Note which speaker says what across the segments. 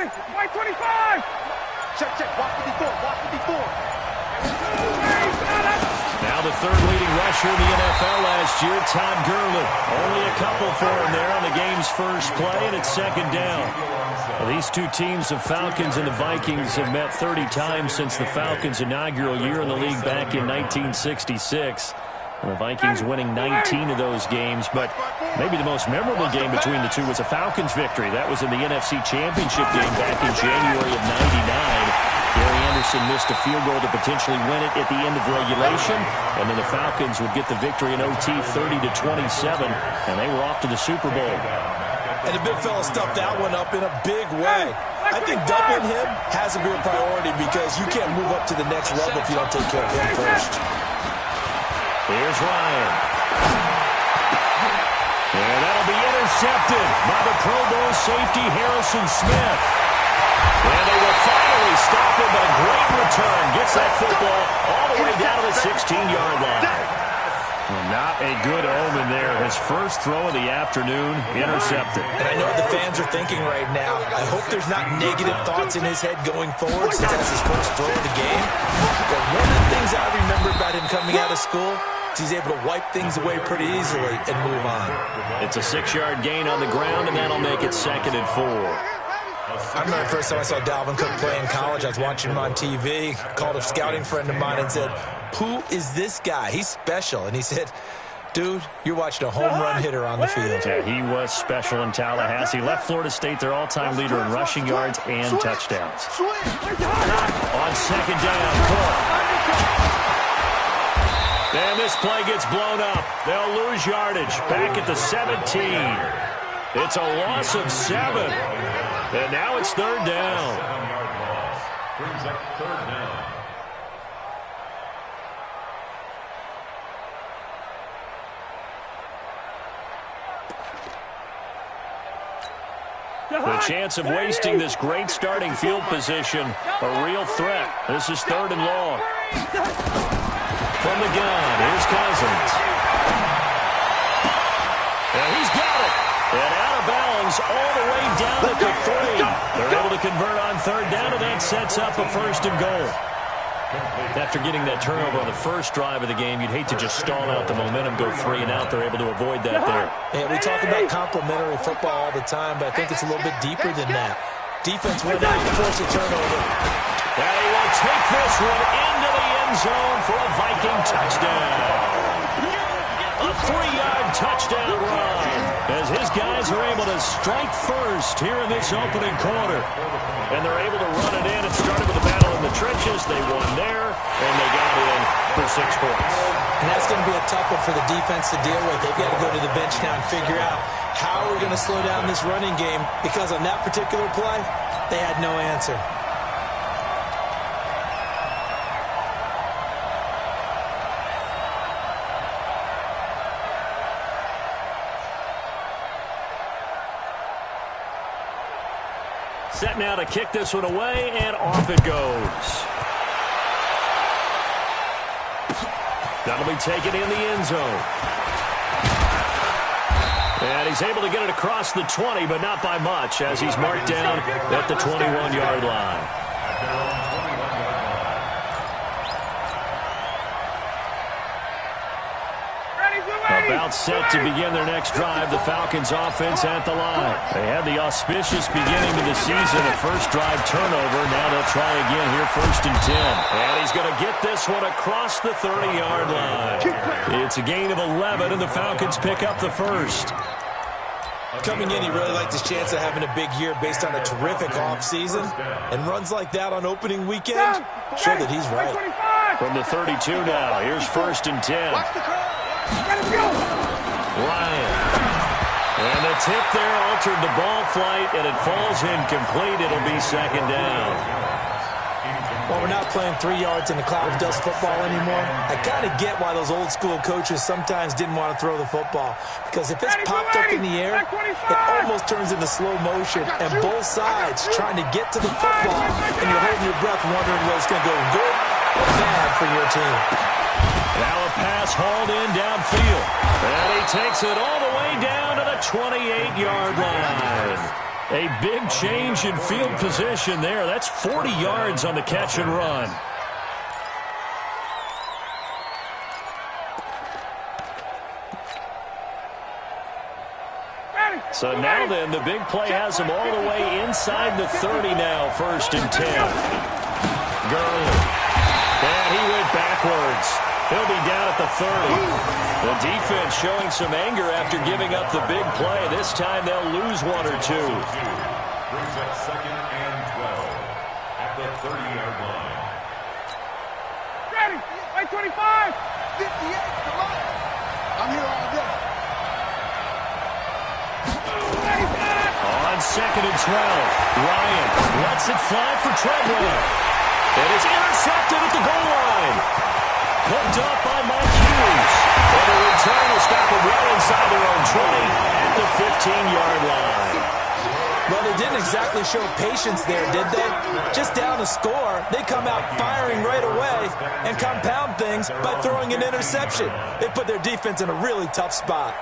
Speaker 1: White 25.
Speaker 2: Check, check. Watch what he's doing. Watch what he's doing.
Speaker 3: Now the third leading rusher in the NFL last year, Todd Gurley. Only a couple for him there on the game's first play, and it's second down. Well, these two teams, the Falcons and the Vikings, have met 30 times since the Falcons' inaugural year in the league back in 1966. And the Vikings winning 19 of those games, but maybe the most memorable game between the two was a Falcons victory. That was in the NFC Championship game back in January of '99. Gary Anderson missed a field goal to potentially win it at the end of regulation, and then the Falcons would get the victory in OT 30-27, and they were off to the Super Bowl.
Speaker 4: And the big fella stuffed that one up in a big way. I think doubling him has to be a priority because you can't move up to the next level if you don't take care of him first.
Speaker 3: Here's Ryan. And that'll be intercepted by the Pro Bowl safety Harrison Smith. And they will finally stop him, but a great return. Gets that football all the way down to the 16-yard line. Well, not a good omen there. His first throw of the afternoon, intercepted.
Speaker 4: And I know what the fans are thinking right now. I hope there's not negative thoughts in his head going forward since that's his first throw of the game. But one of the things I remember about him coming out of school is he's able to wipe things away pretty easily and move on.
Speaker 3: It's a 6-yard gain on the ground, and that'll make it 2nd and 4.
Speaker 4: I remember the first time I saw Dalvin Cook play in college. I was watching him on TV, called a scouting friend of mine and said, "Who is this guy? He's special." And he said, "Dude, you're watching a home run hitter on the field."
Speaker 3: Yeah, he was special in Tallahassee. Left Florida State their all-time leader in rushing yards and touchdowns. On second down, Cook. And this play gets blown up. They'll lose yardage. Back at the 17. It's a loss of 7. And now it's 3rd down.
Speaker 5: Brings up 3rd down.
Speaker 3: The chance of wasting this great starting field position, a real threat. This is 3rd and long. From the gun, here's Cousins. And he's got it. And out of bounds all the way down at the 3. They're able to convert on 3rd down, and that sets up a 1st and goal. After getting that turnover on the first drive of the game, you'd hate to just stall out the momentum, go 3 and out. They're able to avoid that there.
Speaker 4: Yeah, we talk about complementary football all the time, but I think it's a little bit deeper than that. Defense went out to force a turnover.
Speaker 3: And he will take this one into the end zone for a Viking touchdown. A 3-yard touchdown run as his guys are able to strike first here in this opening quarter. And they're able to run it in. It started with a battle in the trenches. They won there, and they got in for 6 points.
Speaker 4: And that's going to be a tough one for the defense to deal with. They've got to go to the bench now and figure out how we're going to slow down this running game, because on that particular play, they had no answer.
Speaker 3: Set now to kick this one away, and off it goes. That'll be taken in the end zone. And he's able to get it across the 20, but not by much, as he's marked down at the 21-yard line. About set to begin their next drive, the Falcons offense at the line. They had the auspicious beginning to the season, a first drive turnover. Now they'll try again here, 1st and 10. And he's going to get this one across the 30-yard line. It's a gain of 11, and the Falcons pick up the first.
Speaker 4: Coming in, he really liked his chance of having a big year based on a terrific offseason. And runs like that on opening weekend show that he's right.
Speaker 3: From the 32 now, here's 1st and 10. Ryan. And the tip there altered the ball flight, and it falls incomplete. It'll be 2nd down.
Speaker 4: Well, we're not playing 3 yards in the cloud of dust football anymore. I kind of get why those old school coaches sometimes didn't want to throw the football. Because if it's popped up in the air, it almost turns into slow motion. And both sides trying to get to the football, and you're holding your breath wondering whether it's going to go good or bad for your team.
Speaker 3: Now a pass hauled in downfield. And he takes it all the way down to the 28-yard line. A big change in field position there. That's 40 yards on the catch and run. So now then, the big play has him all the way inside the 30 now, 1st and 10. Gurley. And he went backwards. He'll be down at the 30. The defense showing some anger after giving up the big play. This time they'll lose 1 or 2.
Speaker 5: Brings up 2nd and 12 at the 30-yard line.
Speaker 2: Ready. 25. 58. Come on. I'm here all day.
Speaker 3: On 2nd and 12, Ryan lets it fly for Treadwell. And it's intercepted at the goal line. Hooked up by Mike Hughes. And the return will stop them well inside their own 20 at the 15-yard line.
Speaker 4: Well, they didn't exactly show patience there, did they? Just down a score, they come out firing right away and compound things by throwing an interception. They put their defense in a really tough spot.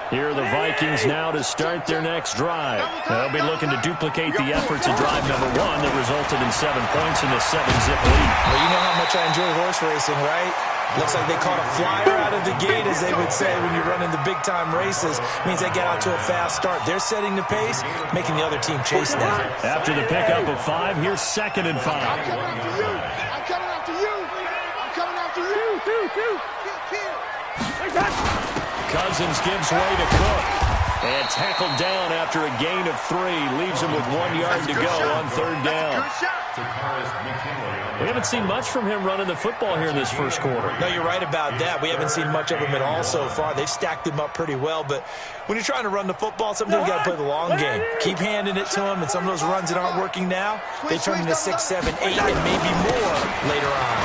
Speaker 3: Here are the Vikings now to start their next drive. They'll be looking to duplicate the efforts of drive number 1 that resulted in 7 points in the 7-zip lead.
Speaker 4: Well, you know how much I enjoy horse racing, right? Looks like they caught a flyer out of the gate, as they would say when you're running the big-time races. Means they get out to a fast start. They're setting the pace, making the other team chase now.
Speaker 3: After the pickup of 5, here's 2nd and 5.
Speaker 2: I'm coming after you. I'm coming after you. I'm coming after you.
Speaker 3: Cousins gives way to Cook. And tackled down after a gain of 3. Leaves him with 1 yard to go on 3rd down. We haven't seen much from him running the football here in this first quarter.
Speaker 4: No, you're right about that. We haven't seen much of him at all so far. They've stacked him up pretty well. But when you're trying to run the football, sometimes you got to play the long game. Keep handing it to him. And some of those runs that aren't working now, they turn into 6, 7, 8, and maybe more later on.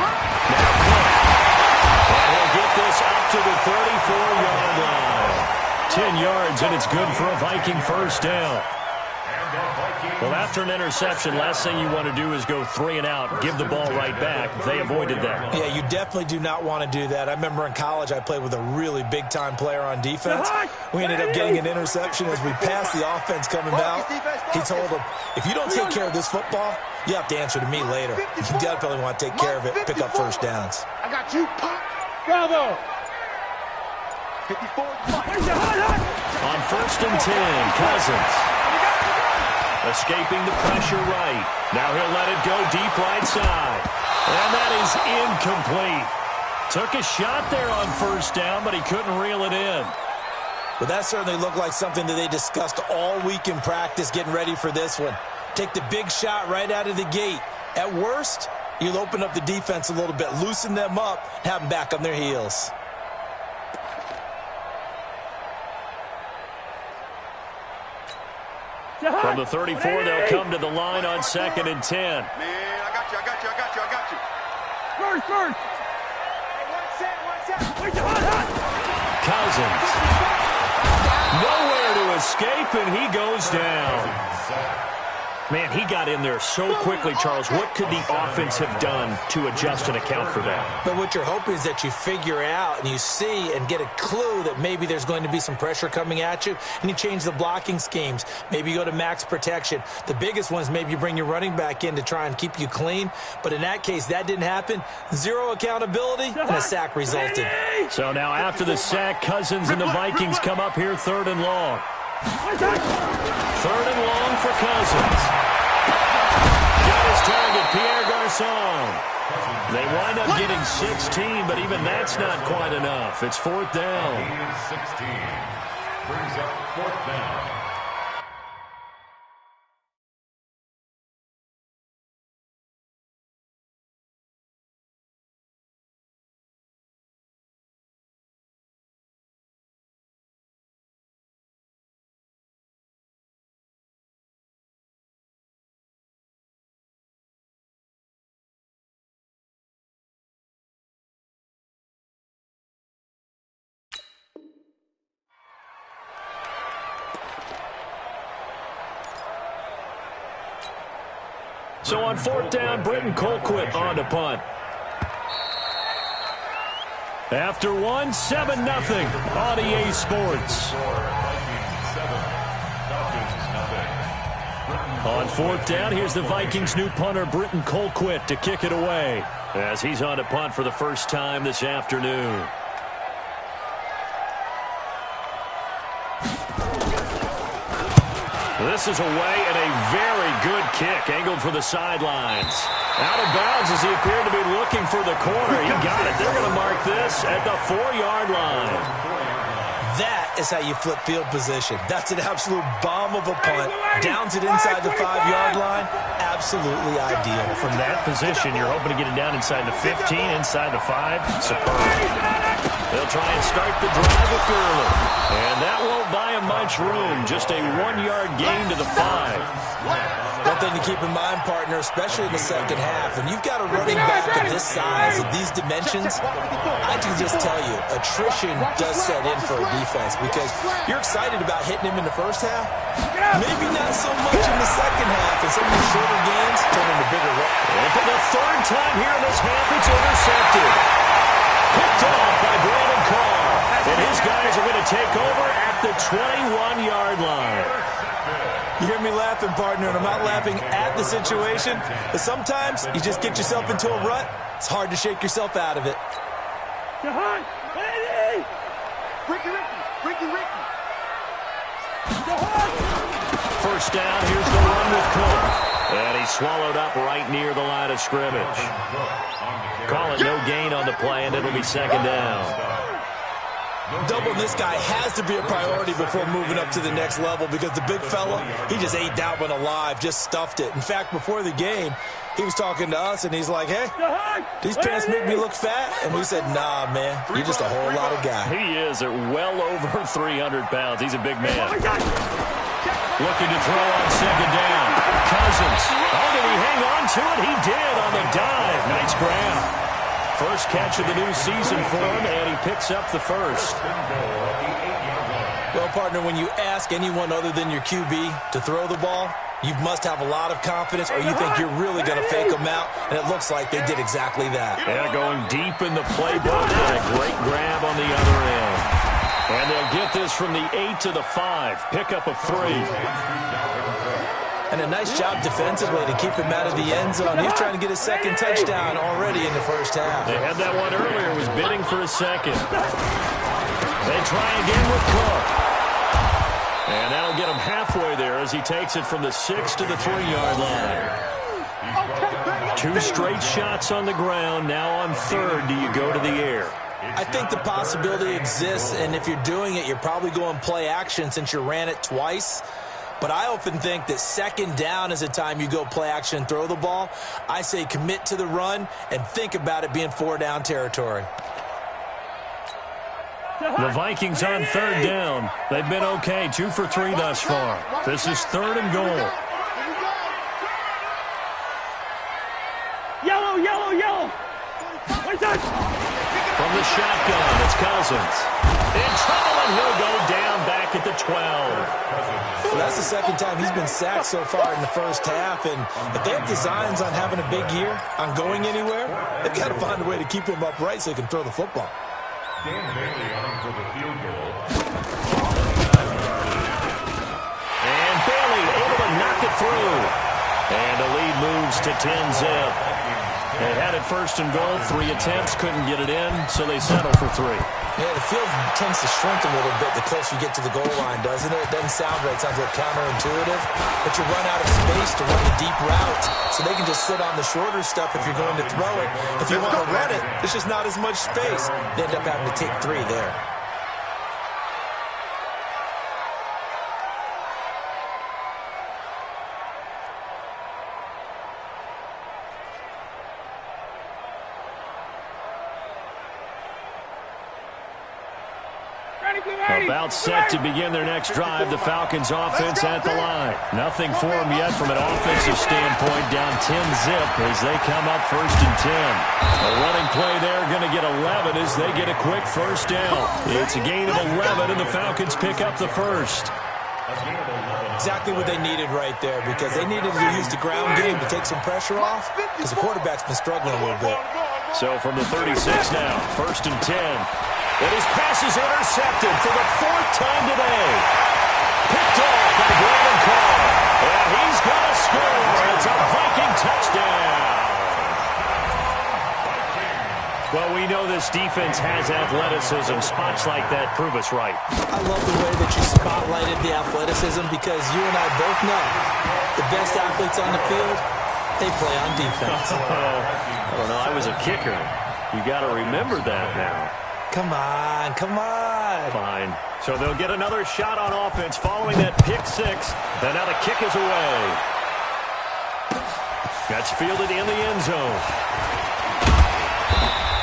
Speaker 3: Now Cook. And he'll get this up to the 34-yard line. 10 yards, and it's good for a Viking first down. Well, after an interception, last thing you want to do is go 3 and out, give the ball right back. They avoided that.
Speaker 4: Yeah, you definitely do not want to do that. I remember in college I played with a really big-time player on defense. We ended up getting an interception as we passed the offense coming out. He told him, if you don't take care of this football, you have to answer to me later. You definitely want to take care of it, pick up first downs.
Speaker 2: I got you, Pop. Bravo. 54.
Speaker 3: On 1st and 10, Cousins. Escaping the pressure right. Now he'll let it go deep right side. And that is incomplete. Took a shot there on 1st down, but he couldn't reel it in.
Speaker 4: But that certainly looked like something that they discussed all week in practice getting ready for this one. Take the big shot right out of the gate. At worst, you'll open up the defense a little bit, loosen them up, and have them back on their heels.
Speaker 3: From the 34, they'll come to the line on 2nd and 10.
Speaker 2: Man, I got you. First.
Speaker 3: Cousins. Nowhere to escape, and he goes down. Man, he got in there so quickly, Charles. What could the offense have done to adjust and account for that?
Speaker 4: But what you're hoping is that you figure out and you see and get a clue that maybe there's going to be some pressure coming at you, and you change the blocking schemes. Maybe you go to max protection. The biggest one is maybe you bring your running back in to try and keep you clean. But in that case, that didn't happen. 0 accountability, and a sack resulted.
Speaker 3: So now after the sack, Cousins and the Vikings come up here 3rd and long. 3rd and long for Cousins. Got his target, Pierre Garçon. They wind up getting 16, but even that's not quite enough. It's 4th down.
Speaker 5: 16 brings up 4th down.
Speaker 3: So on 4th down, Britton Colquitt on to punt. After one, 7-0 on EA Sports. On fourth down, here's the Vikings' new punter, Britton Colquitt, to kick it away as he's on to punt for the first time this afternoon. This is away and a very good kick, angled for the sidelines. Out of bounds as he appeared to be looking for the corner. He got it. They're going to mark this at the 4-yard line.
Speaker 4: That is how you flip field position. That's an absolute bomb of a punt. Downs it inside the 5-yard line. Absolutely ideal.
Speaker 3: From that position, you're hoping to get it down inside the 15, inside the 5. Superb. They'll try and start the drive with Gurley. And that won't buy him much room. Just a 1-yard gain to the 5.
Speaker 4: One thing to keep in mind, partner, especially in the second half, when you've got a running back of this size, of these dimensions, I can just tell you, attrition does set in for a defense because you're excited about hitting him in the first half. Maybe not so much in the second half, and some of these shorter gains turn into bigger runs.
Speaker 3: And for the third time here in this half, it's intercepted. Picked off by Brandon Carr. And his guys are going to take over at the 21-yard line.
Speaker 4: You hear me laughing, partner, and I'm not laughing at the situation, but sometimes you just get yourself into a rut. It's hard to shake yourself out of it.
Speaker 3: First down, here's the run with Cook. And he's swallowed up right near the line of scrimmage. Call it no gain on the play, and it'll be second down.
Speaker 4: Doubling this guy has to be a priority before moving up to the next level because the big fella, he just ate that one alive, just stuffed it. In fact, before the game, he was talking to us, and he's like, hey, these pants make me look fat? And we said, nah, man, you're just a whole lot of guy.
Speaker 3: He is at well over 300 pounds. He's a big man. Looking to throw on second down. Cousins. Oh, did he hang on to it? He did on the dive. Nice grab. First catch of the new season for him, and he picks up the first.
Speaker 4: Well, partner, when you ask anyone other than your QB to throw the ball, you must have a lot of confidence, or you think you're really going to fake them out, and it looks like they did exactly that.
Speaker 3: Yeah, going deep in the playbook, and a great grab on the other end. And they'll get this from the 8 to the 5. Pickup of 3.
Speaker 4: And a nice job defensively to keep him out of the end zone. He's trying to get his second touchdown already in the first half.
Speaker 3: They had that one earlier. Was bidding for a second. They try again with Cook. And that'll get him halfway there as he takes it from the 6 to the 3-yard line. 2 straight shots on the ground. Now on third, do you go to the air?
Speaker 4: I think the possibility exists, and if you're doing it, you're probably going play action since you ran it twice. But I often think that second down is the time you go play action and throw the ball. I say commit to the run and think about it being 4-down territory.
Speaker 3: The Vikings on third down. They've been okay, 2 for 3 thus far. This is 3rd and goal.
Speaker 2: Yellow, yellow, yellow.
Speaker 3: From the shotgun, it's Cousins. In trouble, and he'll go down back at the 12.
Speaker 4: Well, that's the second time he's been sacked so far in the first half, and if they have designs on having a big year, on going anywhere, they've got to find a way to keep him upright so he can throw the football.
Speaker 5: Dan Bailey on for the field goal.
Speaker 3: And Bailey able to knock it through. And the lead moves to 10-zip. They had it 1st and goal, 3 attempts, couldn't get it in, so they settle for 3.
Speaker 4: Yeah, the field tends to shrink a little bit the closer you get to the goal line, doesn't it? It doesn't sound right. It sounds like counterintuitive. But you run out of space to run the deep route, so they can just sit on the shorter stuff if you're going to throw it. If you want to run it, there's just not as much space. You end up having to take 3 there.
Speaker 3: About set to begin their next drive, the Falcons offense at the line. Nothing for them yet from an offensive standpoint, down 10-zip as they come up 1st and 10. A running play there, going to get 11 as they get a quick first down. It's a gain of 11, and the Falcons pick up the first.
Speaker 4: Exactly what they needed right there, because they needed to use the ground game to take some pressure off, because the quarterback's been struggling a little bit.
Speaker 3: So from the 36 now, 1st and 10. And his pass is intercepted for the 4th time today. Picked off by Brandon Carr. And he's going to score. It's a Viking touchdown. Well, we know this defense has athleticism. Spots like that prove us right.
Speaker 4: I love the way that you spotlighted the athleticism because you and I both know the best athletes on the field, they play on defense.
Speaker 3: I don't know. I was a kicker. You got to remember that now.
Speaker 4: Come on, come on.
Speaker 3: Fine. So they'll get another shot on offense following that pick 6. And now the kick is away. That's fielded in the end zone.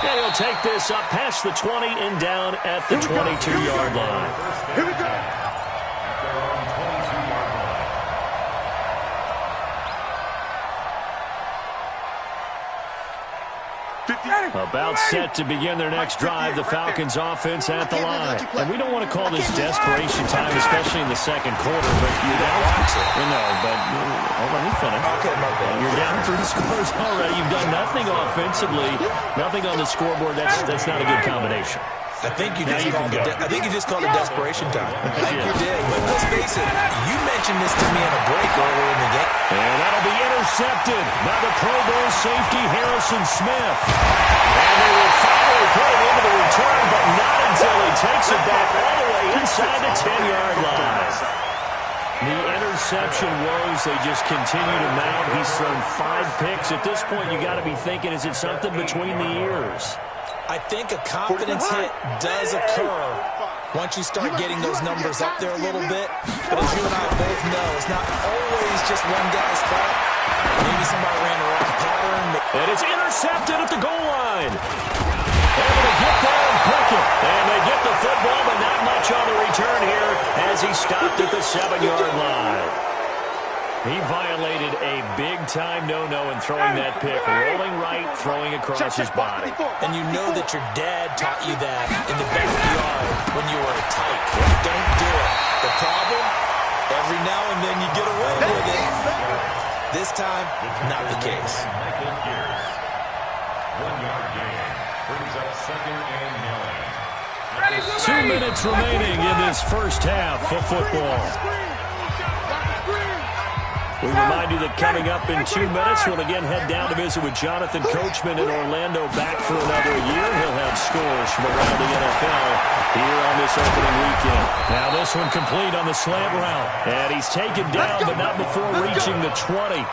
Speaker 3: And he'll take this up past the 20 and down at the 22-yard line.
Speaker 2: Here we go.
Speaker 3: About set to begin their next drive, the Falcons offense at the line. And we don't want to call this desperation time, especially in the second quarter, but you're down. No, but hold on, let me finish.
Speaker 4: Okay, my bad.
Speaker 3: You're down 3 scores already. You've done nothing offensively, nothing on the scoreboard. That's not a good combination.
Speaker 4: I think you just called it desperation time. I think you did. But let's face it, you mentioned this to me in a break earlier in the game.
Speaker 3: And that'll be intercepted by the Pro Bowl safety Harrison Smith. And they will finally put it into the return, but not until he takes it back all the way inside the 10-yard line. The interception woes, they just continue to mount. He's thrown 5 picks. At this point, you got to be thinking, is it something between the ears?
Speaker 4: I think a confidence hit does occur once you start getting those numbers up there a little bit. But as you and I both know, it's not always just one guy's fault. Maybe somebody ran the wrong pattern.
Speaker 3: And it's intercepted at the goal line. Able to get there and pick it. And they get the football, but not much on the return here as he stopped at the 7-yard line. He violated a big-time no-no in throwing that pick. Rolling right, throwing across his body.
Speaker 4: And you know that your dad taught you that in the backyard when you were a tyke. Don't do it. The problem? Every now and then you get away with it. This time, not the case.
Speaker 5: 1-yard gain. Brings up 2nd and 9.
Speaker 3: 2 minutes remaining in this first half of football. We remind you that coming up in 2 minutes, we'll again head down to visit with Jonathan Coachman in Orlando, back for another year. He'll have scores from around the NFL here on this opening weekend. Now this one complete on the slant route. And he's taken down, but not before reaching the 20.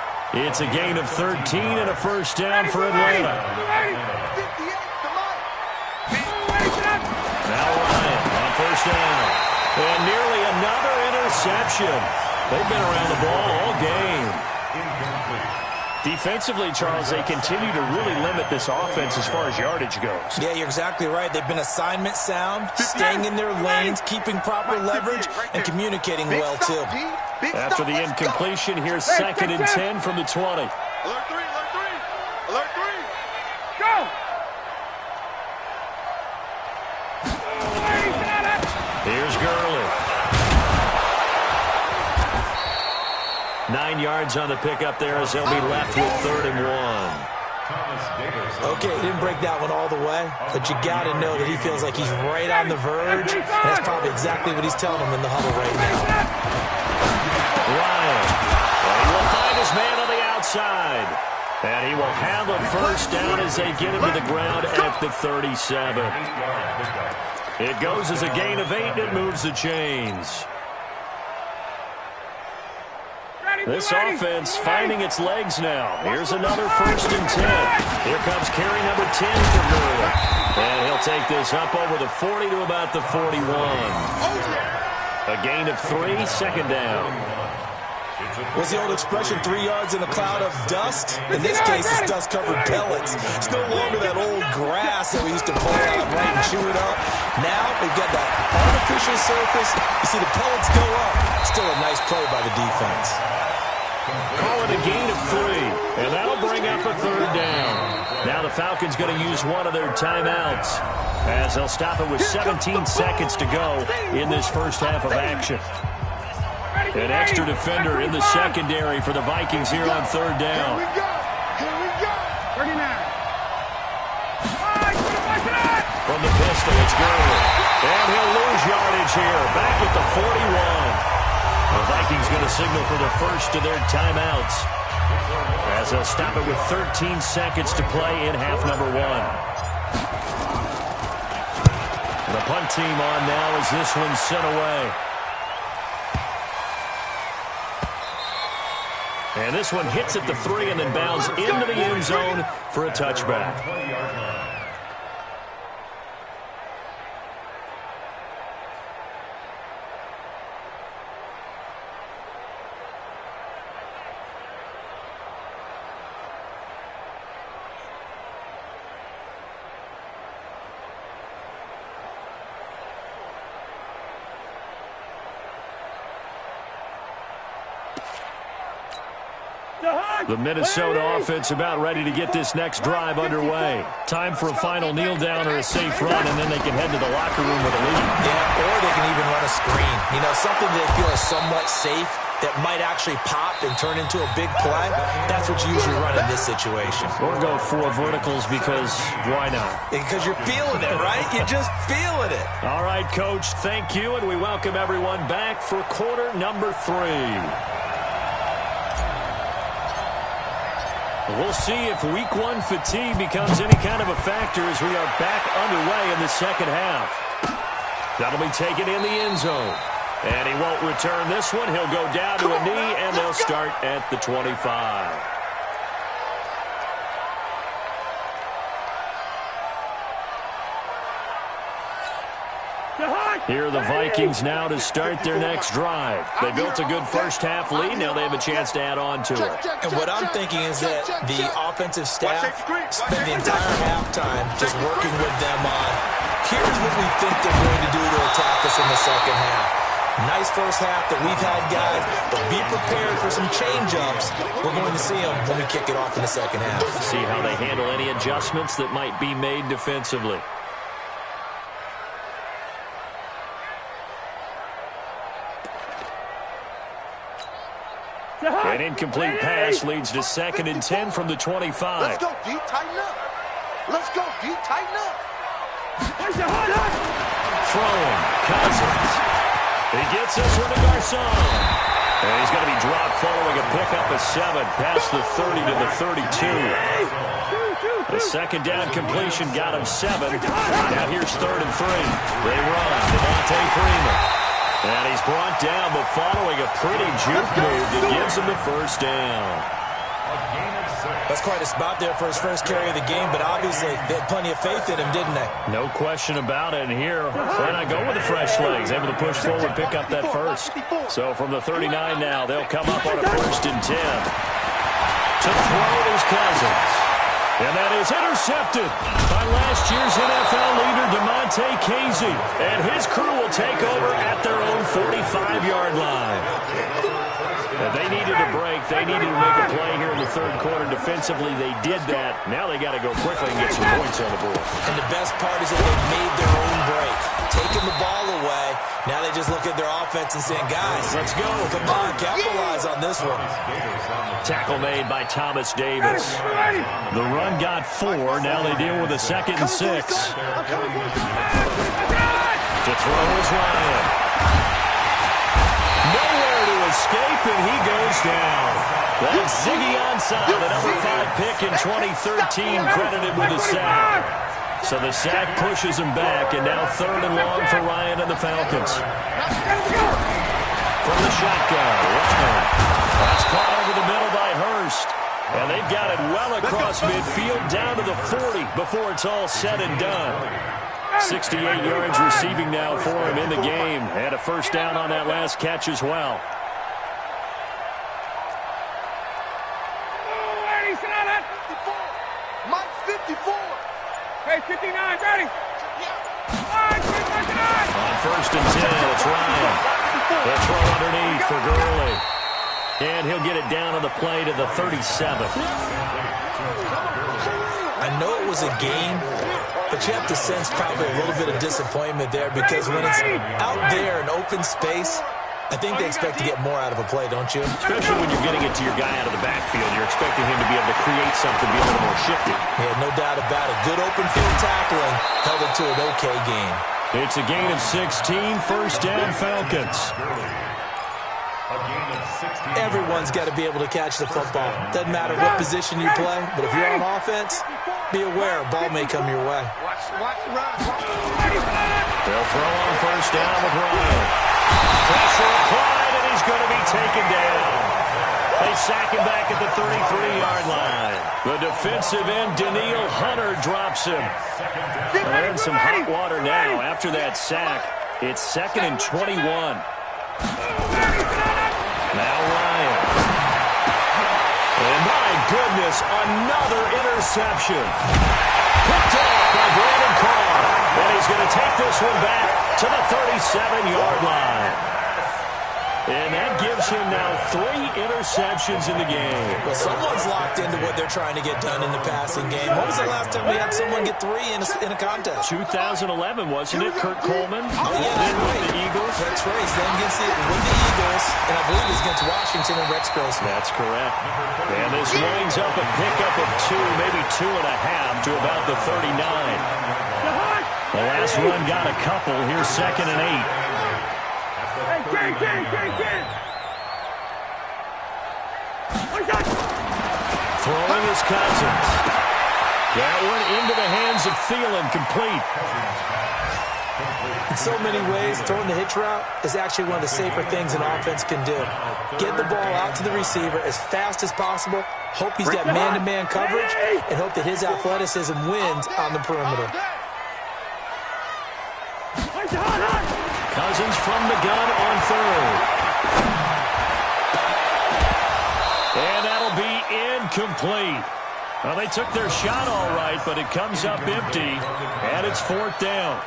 Speaker 3: It's a gain of 13 and a first down for Atlanta. Now Ryan on first down. And nearly another interception. They've been around the ball all game. Defensively, Charles, they continue to really limit this offense as far as yardage goes.
Speaker 4: Yeah, you're exactly right. They've been assignment sound, staying in their lanes, keeping proper leverage, and communicating well, too.
Speaker 3: After the incompletion, here's 2nd and 10 from the 20.
Speaker 2: Alert 3, alert 3, alert 3. Go!
Speaker 3: Here's Gurley. 9 yards on the pickup there as they'll be left with 3rd and 1.
Speaker 4: Okay, he didn't break that one all the way, but you got to know that he feels like he's right on the verge, and that's probably exactly what he's telling him in the huddle right now.
Speaker 3: Ryan. Well, he will find his man on the outside. And he will have a first down as they get him to the ground at the 37. It goes as a gain of 8, and it moves the chains. This offense finding its legs now. Here's another 1st and 10. Here comes carry number 10 for Gurley. And he'll take this up over the 40 to about the 41. A gain of 3, 2nd down.
Speaker 4: What's the old expression, 3 yards in a cloud of dust? In this case, it's dust-covered pellets. It's no longer that old grass that we used to pull out right and chew it up. Now we've got that artificial surface. You see the pellets go up. Still a nice play by the defense.
Speaker 3: Call it a gain of 3, and that'll bring up a 3rd down. Now the Falcons going to use one of their timeouts as they'll stop it with 17 seconds to go in this first half of action. An extra defender in the secondary for the Vikings here on 3rd down.
Speaker 2: Here we go. Here we go. 39.
Speaker 3: from the pistol. It's Gurley. And he'll lose yardage here. Back at the 41. The Vikings going to signal for the first of their timeouts, as they'll stop it with 13 seconds to play in half number 1. The punt team on now as this one's sent away. And this one hits at the 3 and then bounds into the end zone for a touchback. The Minnesota offense about ready to get this next drive underway. Time for a final kneel down or a safe run, and then they can head to the locker room with a lead.
Speaker 4: Yeah, or they can even run a screen. You know, something they feel is somewhat safe that might actually pop and turn into a big play. That's what you usually run in this situation.
Speaker 3: Or go 4 verticals because why not?
Speaker 4: Because you're feeling it, right? You're just feeling it.
Speaker 3: All right, Coach, thank you, and we welcome everyone back for quarter number 3. We'll see if week 1 fatigue becomes any kind of a factor as we are back underway in the second half. That'll be taken in the end zone. And he won't return this one. He'll go down to a knee, and they'll start at the 25. Here are the Vikings now to start their next drive. They built a good first-half lead. Now they have a chance to add on to it.
Speaker 4: And what I'm thinking is that the offensive staff spent the entire halftime just working with them on, here's what we think they're going to do to attack us in the second half. Nice first half that we've had, guys, but be prepared for some change-ups. We're going to see them when we kick it off in the second half.
Speaker 3: See how they handle any adjustments that might be made defensively. An incomplete pass leads to 2nd and 10 from the 25.
Speaker 2: Let's go, D. Tighten up. Let's go, D. Tighten up.
Speaker 3: Throwing. Cousins. He gets this one to Garcon. And he's going to be dropped following a pickup of 7 past the 30 to the 32. The second down completion got him 7. Now here's 3rd and 3. They run. Devontae Freeman. And he's brought down, but following a pretty juke move that gives him the first down.
Speaker 4: That's quite a spot there for his first carry of the game, but obviously they had plenty of faith in him, didn't they?
Speaker 3: No question about it. And here, why not go with the fresh legs? Able to push forward, pick up that first. So from the 39 now, they'll come up on a 1st and 10. To throw is Cousins. And that is intercepted by last year's NFL leader, Damontae Kazee. And his crew will take over at their own 45-yard line. And they needed a break. They needed to make a play here in the 3rd quarter. Defensively, they did that. Now they got to go quickly and get some points on the board.
Speaker 4: And the best part is that they made their own break. Taking the ball away. Now they just look at their offense and saying, guys, let's go. Come on, capitalize on this one.
Speaker 3: Tackle made by Thomas Davis. The run got 4. Now they deal with a 2nd and 6. To throw is Ryan. Nowhere to escape, and he goes down. That's Ziggy Ansah, the number 5 pick in 2013, credited with a sack. So the sack pushes him back, and now 3rd and long for Ryan and the Falcons. From the shotgun, Ryan. That's caught over the middle by Hurst. And they've got it well across midfield, down to the 40 before it's all said and done. 68 yards receiving now for him in the game. And a first down on that last catch as well.
Speaker 2: Mike 54.
Speaker 1: Hey, 59, ready?
Speaker 3: On 1st and 10, it's Ryan. The throw underneath for Gurley. And he'll get it down on the play to the 37.
Speaker 4: I know it was a game, but you have to sense probably a little bit of disappointment there because when it's out there in open space, I think they expect to get more out of a play, don't you?
Speaker 3: Especially when you're getting it to your guy out of the backfield. You're expecting him to be able to create something, be a little more shifty.
Speaker 4: Yeah, no doubt about it. Good open field tackling held it to an okay game.
Speaker 3: It's a gain of 16, first down Falcons.
Speaker 4: Everyone's got to be able to catch the football. Doesn't matter what position you play, but if you're on offense, be aware a ball may come your way.
Speaker 3: They'll throw on first down with Ryan. Pressure applied, and he's going to be taken down. They sack him back at the 33-yard line. The defensive end, Daniil Hunter, drops him. They're in some hot water now. After that sack, it's 2nd and 21. Now Ryan. And my goodness, another interception. Picked off by Brandon Carr. And he's going to take this one back to the 37-yard line. And that gives him now 3 interceptions in the game.
Speaker 4: Well, someone's locked into what they're trying to get done in the passing game. When was the last time we had someone get 3 in a contest?
Speaker 3: 2011, wasn't it? Kurt Coleman?
Speaker 4: Oh, yeah, that's right.
Speaker 3: With the Eagles?
Speaker 4: That's right. Then with the Eagles, and I believe it was against Washington and Rex Grossman.
Speaker 3: That's correct. And this winds up a pickup of 2, maybe 2.5 to about the 39. The last run got a couple. Here's 2nd and 8. Throwing is Cousins. That one into the hands of Thielen, complete.
Speaker 4: In so many ways, throwing the hitch route is actually one of the safer things an offense can do. Get the ball out to the receiver as fast as possible, hope he's got man-to-man coverage, and hope that his athleticism wins on the perimeter.
Speaker 3: Cousins from the gun on 3rd. And that'll be incomplete. Well, they took their shot all right, but it comes up empty, and it's 4th down.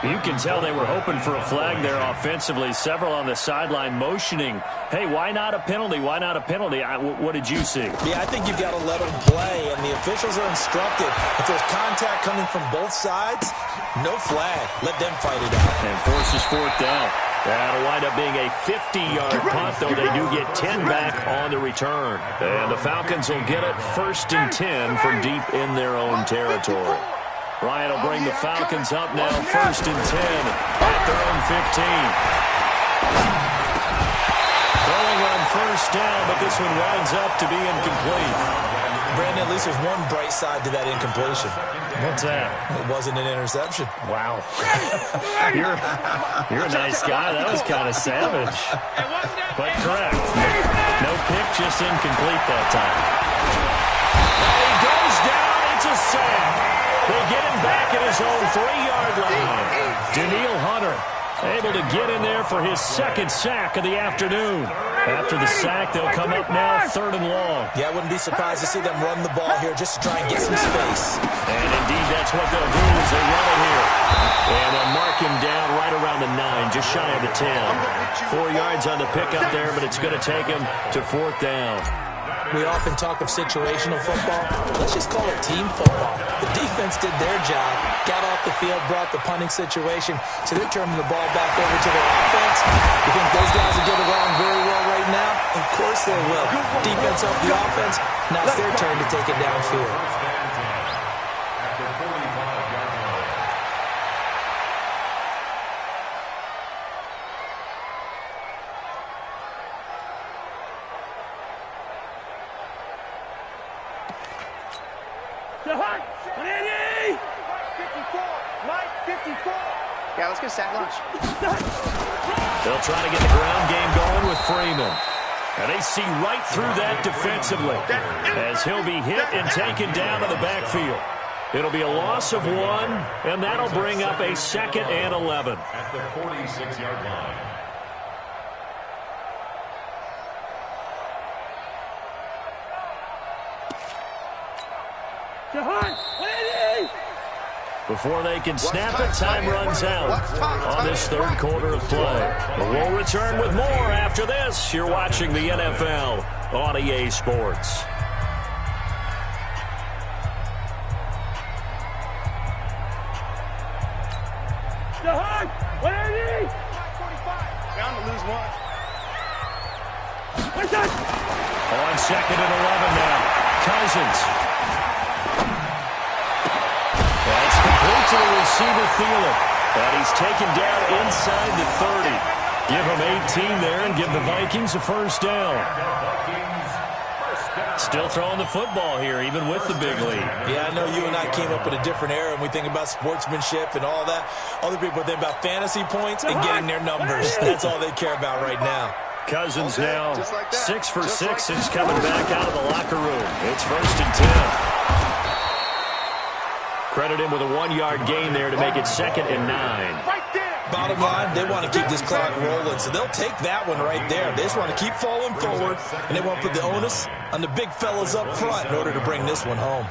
Speaker 3: You can tell they were hoping for a flag there offensively. Several on the sideline motioning, hey, why not a penalty? Why not a penalty? What did you see?
Speaker 4: Yeah, I think you've got to let them play, and the officials are instructed. If there's contact coming from both sides, no flag. Let them fight it out.
Speaker 3: And forces 4th down. That'll wind up being a 50-yard punt, though they do get 10 back on the return. And the Falcons will get it 1st and 10 from deep in their own territory. Ryan will bring the Falcons up now, 1st and 10 at their own 15. Throwing on first down, but this one winds up to be incomplete.
Speaker 4: Brandon, at least there's one bright side to that incompletion.
Speaker 3: What's that?
Speaker 4: It wasn't an interception.
Speaker 3: Wow. You're a nice guy. That was kind of savage. But correct. No pick, just incomplete that time. He goes down. It's a sack. They get him back at his own 3-yard line. Daniil Hunter able to get in there for his 2nd sack of the afternoon. After the sack, they'll come up now 3rd and long.
Speaker 4: Yeah, I wouldn't be surprised to see them run the ball here just to try and get some space.
Speaker 3: And indeed, that's what they'll do as they run it here. And they'll mark him down right around the 9, just shy of the 10. 4 yards on the pickup there, but it's going to take him to 4th down.
Speaker 4: We often talk of situational football. Let's just call it team football. The defense did their job, got off the field, brought the punting situation, so they're turning the ball back over to their offense. You think those guys will get it along very well right now? Of course they will. Defense off the offense, now it's their turn to take it downfield.
Speaker 2: Yeah, let's get sack lunch.
Speaker 3: They'll try to get the ground game going with Freeman. And they see right through that defensively as he'll be hit and taken down to the backfield. It'll be a loss of 1, and that'll bring up a 2nd and 11.
Speaker 5: At the 46-yard line.
Speaker 3: Before they can snap it, time runs out on this 3rd quarter of play. But we'll return with more after this. You're watching the NFL on EA Sports.
Speaker 2: Bound to lose one.
Speaker 3: On 2nd and 11 now. Cousins. That's complete to the receiver, Thielen. And he's taken down inside the 30. Give him 18 there and give the Vikings a first down. Still throwing the football here, even with the big lead.
Speaker 4: Yeah, I know you and I came up in a different era, and we think about sportsmanship and all that. Other people think about fantasy points and getting their numbers. That's all they care about right now.
Speaker 3: Cousins now 6 for 6 since coming back out of the locker room. It's 1st and 10. Credit him with a 1-yard gain there to make it 2nd and 9.
Speaker 4: Bottom line, they want to keep this clock rolling, so they'll take that one right there. They just want to keep falling forward, and they want to put the onus on the big fellas up front in order to bring this one home.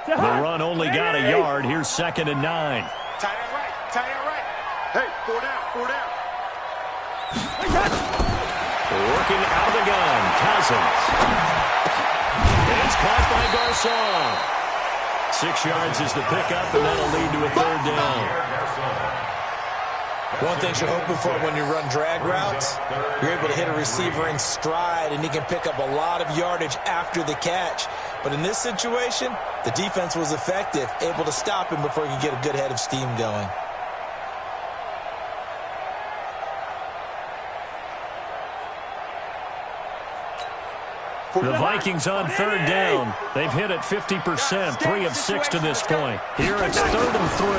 Speaker 3: The run only got a yard. Here's 2nd and 9.
Speaker 2: Tight end right. Tight end right. Hey, 4 down. 4 down.
Speaker 3: Working out of the gun. Cousins. And it's caught by Garcon. 6 yards is the pickup, and that'll lead to a 3rd down.
Speaker 4: One thing you're hoping for when you run drag routes, you're able to hit a receiver in stride, and he can pick up a lot of yardage after the catch. But in this situation, the defense was effective, able to stop him before he could get a good head of steam going.
Speaker 3: The Vikings on 3rd down. They've hit it 50%, 3 of 6 to this point. Here it's 3rd and 3.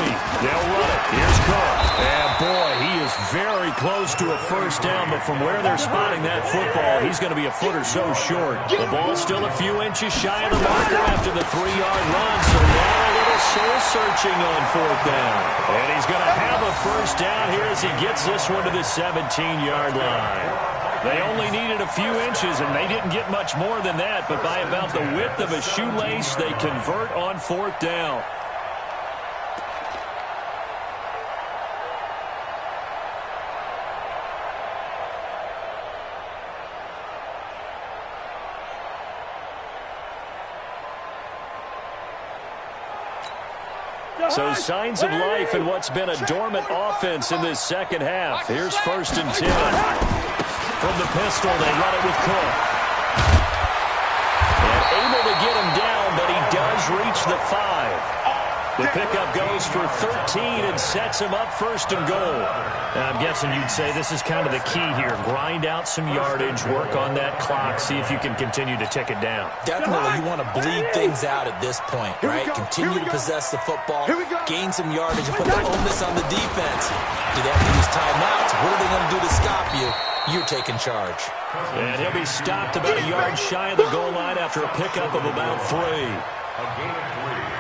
Speaker 3: They'll run it. Here's Cook. And boy, he is very close to a first down, but from where they're spotting that football, he's going to be a foot or so short. The ball's still a few inches shy of the marker after the 3-yard run, so now a little soul-searching on 4th down. And he's going to have a first down here as he gets this one to the 17-yard line. They only needed a few inches, and they didn't get much more than that, but by about the width of a shoelace, they convert on 4th down. So signs of life in what's been a dormant offense in this second half. Here's 1st and 10. From the pistol, they run it with Cook. And able to get him down, but he does reach the 5. The pickup goes for 13 and sets him up 1st and goal. Now, I'm guessing you'd say this is kind of the key here. Grind out some yardage, work on that clock, see if you can continue to tick it down.
Speaker 4: Definitely, you want to bleed things out at this point, right? Continue to possess the football, gain some yardage, and put the onus on the defense. Do they have to use timeouts? What are they going to do to stop you? You're taking charge.
Speaker 3: And he'll be stopped about a yard shy of the goal line after a pickup of about 3.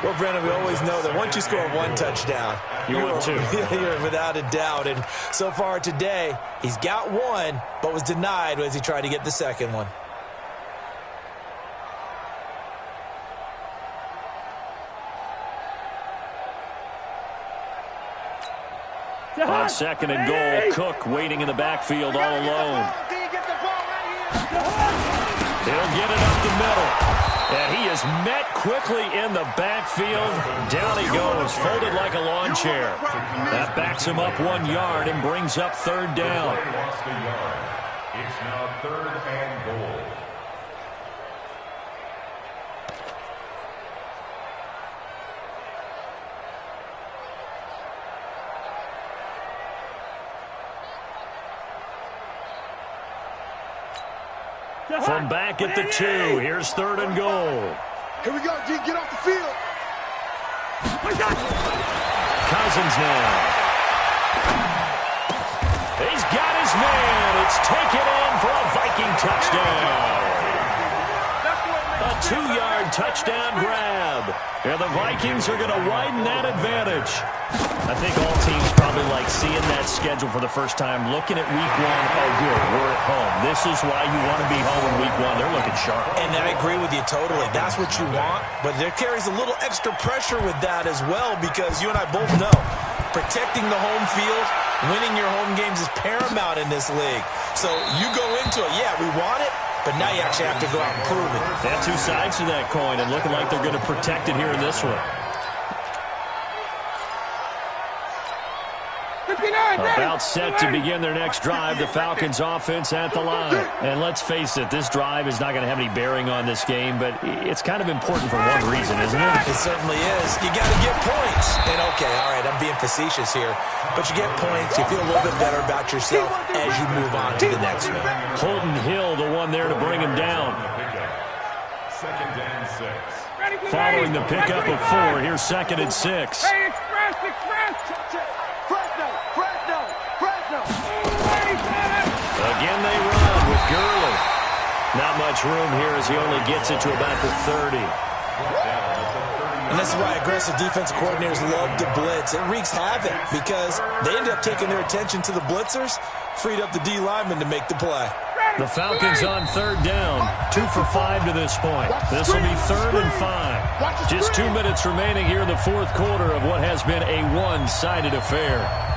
Speaker 4: Well, Brandon, we always know that once you score 1 touchdown, you're without a doubt. And so far today, he's got 1, but was denied as he tried to get the 2nd one.
Speaker 3: On 2nd and goal, Cook waiting in the backfield all alone. He'll get it up the middle. And he is met quickly in the backfield. Down he goes, folded like a lawn chair. That backs him up 1 yard and brings up 3rd down.
Speaker 5: It's now 3rd and goal.
Speaker 3: From back at the 2, here's 3rd and goal.
Speaker 2: Here we go, D. Get off the field.
Speaker 3: Cousins now. He's got his man. It's taken in for a Viking touchdown. A 2-yard touchdown grab. And the Vikings are going to widen that advantage. I think all teams probably like seeing that schedule for the first time, looking at week 1. Oh, good, we're at home. This is why you want to be home in week 1. They're looking sharp.
Speaker 4: And I agree with you totally. That's what you want. But there carries a little extra pressure with that as well, because you and I both know protecting the home field, winning your home games is paramount in this league. So you go into it, yeah, we want it, but now you actually have to go out and prove it.
Speaker 3: They have 2 sides to that coin, and looking like they're going to protect it here in this one.
Speaker 1: About
Speaker 3: About set to begin their next drive, the Falcons offense at the line. And let's face it, this drive is not going to have any bearing on this game, but it's kind of important for one reason, isn't it?
Speaker 4: It certainly is. You got to get points. And, okay, all right, I'm being facetious here, but you get points, you feel a little bit better about yourself as you move on to the next one.
Speaker 3: Holden Hill, the one there to bring him down.
Speaker 5: Second and 6.
Speaker 3: Following the pickup of 4, here's 2nd and 6.
Speaker 1: Hey, express!
Speaker 3: Again they run with Gurley. Not much room here as he only gets it to about the 30.
Speaker 4: And this is why aggressive defensive coordinators love to blitz. It wreaks havoc because they end up taking their attention to the blitzers, freed up the D lineman to make the play.
Speaker 3: The Falcons on 3rd down. 2 for 5 to this point. This will be 3rd and 5. Just 2 minutes remaining here in the 4th quarter of what has been a one-sided affair.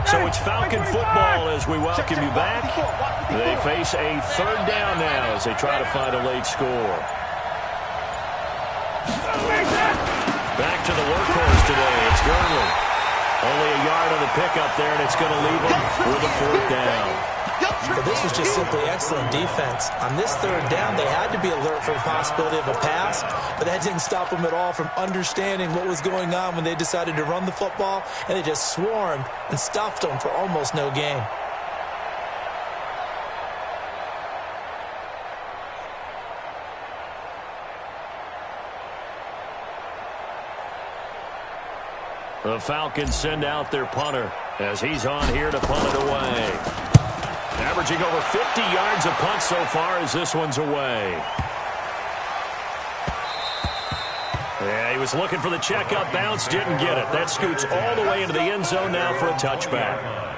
Speaker 3: So it's Falcon football as we welcome you back. They face a 3rd down now as they try to find a late score. Back to the workhorse today. It's Gurley. Only a yard on the pickup there, and it's going to leave him with a 4th down.
Speaker 4: But this was just simply excellent defense. On this 3rd down, they had to be alert for the possibility of a pass, but that didn't stop them at all from understanding what was going on when they decided to run the football, and they just swarmed and stuffed them for almost no gain.
Speaker 3: The Falcons send out their punter as he's on here to punt it away. Averaging over 50 yards a punt so far as this one's away. Yeah, he was looking for the checkup bounce, didn't get it. That scoots all the way into the end zone now for a touchback.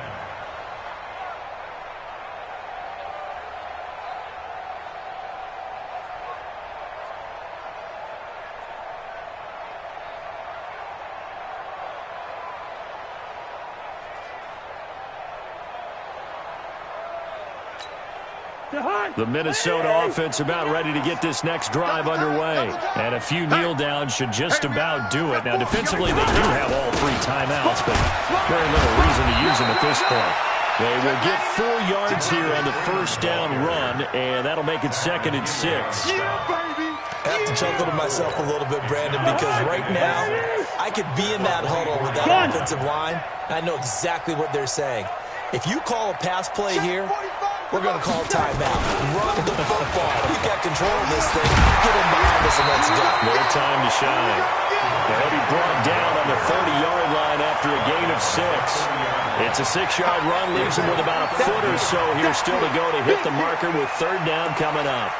Speaker 3: The Minnesota offense about ready to get this next drive underway. And a few kneel downs should just about do it. Now, defensively, they do have all 3 timeouts, but very little reason to use them at this point. They will get 4 yards here on the 1st down run, and that'll make it 2nd and 6.
Speaker 4: I have to chuckle to myself a little bit, Brandon, because right now I could be in that huddle with that offensive line, and I know exactly what they're saying. If you call a pass play here, we're going to call timeout. Run the football. You got control of this thing. Get him behind us and let's go.
Speaker 3: No time to shine. Now he'll be brought down on the 30-yard line after a gain of 6. It's a 6-yard run, leaves him with about a foot or so here still to go to hit the marker with 3rd down coming up.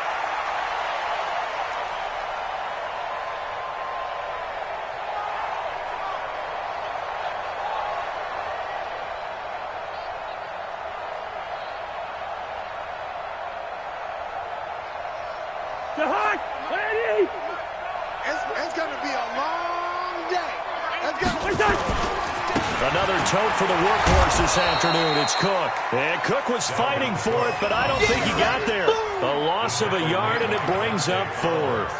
Speaker 2: It's going to be a long day.
Speaker 3: Another tote for the workhorse this afternoon. It's Cook. And Cook was fighting for it, but I don't think he got there. A loss of a yard, and it brings up 4th.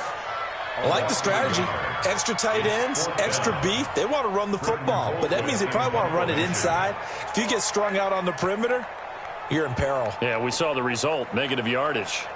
Speaker 4: I like the strategy. Extra tight ends, extra beef. They want to run the football, but that means they probably want to run it inside. If you get strung out on the perimeter, you're in peril.
Speaker 3: Yeah, we saw the result, negative yardage.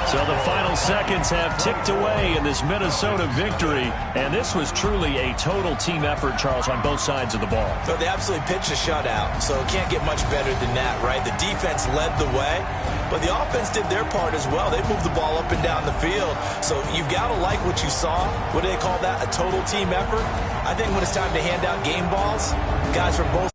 Speaker 3: So the final seconds have ticked away in this Minnesota victory. And this was truly a total team effort, Charles, on both sides of the ball.
Speaker 4: So they absolutely pitched a shutout. So it can't get much better than that, right? The defense led the way, but the offense did their part as well. They moved the ball up and down the field. So you've got to like what you saw. What do they call that? A total team effort? I think when it's time to hand out game balls, guys from both